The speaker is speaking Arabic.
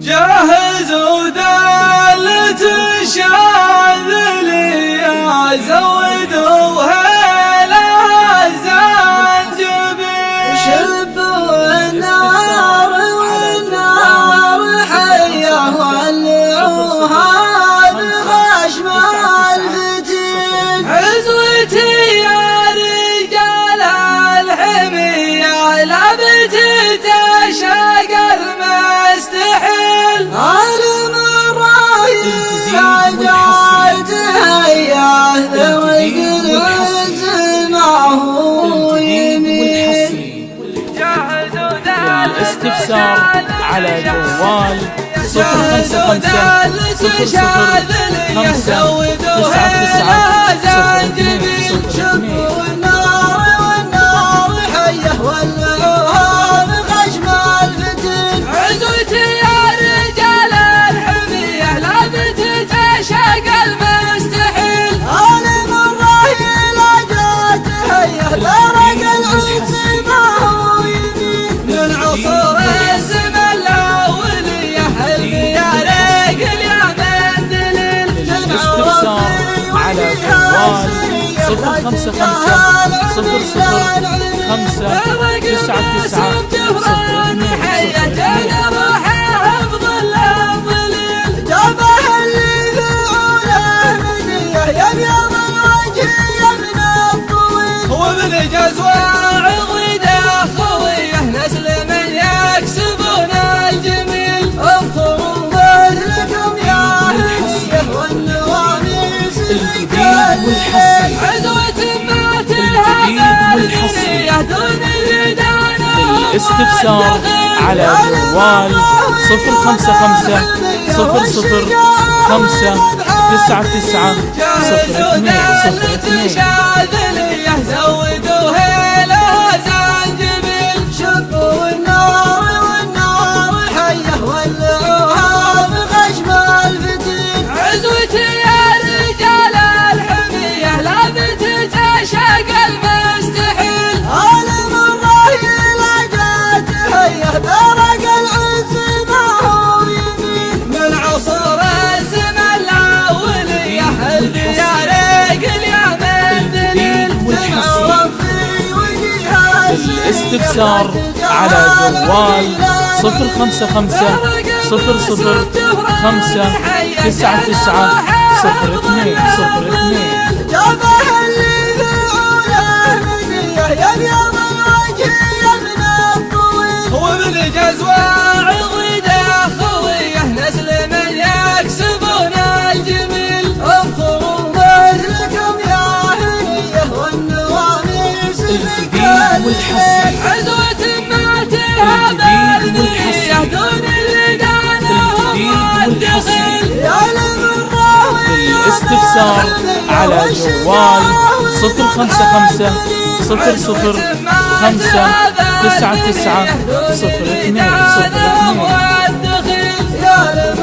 جهزوا دالة الشاذلي زودوا هلا الزنجبيل شبوا النار والنار حية ولعوها بخشم الفتيل عزوتي يا رجال الحمية لا بتتشاق المستحيل عالم الرايح عجال تهيأ ذوق العز معه يميل الاستفسار على جوال 055 والنار حية ولعوها بخشم الفتيل عزوتي يا رجال الحمية لا بتتشاق المستحيل عالم الرايح عجال تهيأ ذوق العز معه يميل من عصور الزمن الأولية الخيارق اليمن دليل الاستفسار على جوال 055 جابه اللي ذعوله مدية يبيض الوجه من الطويل هو من جزوة عضيدة خوية نسل من يكسبون الجميل انظروا مثلكم يا هدية والنواميس والحسن عزوة ما تلها بالنية دون الردان الاستفسار على جوال 055 شاذلية زودوا هلا زنجبيل شبوا النار حية ولعوها بخشم الفتيل عزوتي يا رجال الحمية لا بتتشاق المستحيل عالم الرايح عجال تهيأ درج العز معه يميل من عصور الزمن الأولية الخيارق اليمن دليل تنور في وجهها الاستفسار على جوال 055 جابه اللي ذعوله مدية يبيض الوجه من الطويل هو من جزوة عضيدة خوية نسل من يكسبون الجميل انظروا مثلكم يا هدية والنواميس والحسن عزوة ما تلها بالنية دون الردان والدخيل يعلم الراوي الاستفسار على جوال 055 005 99 02 يعلم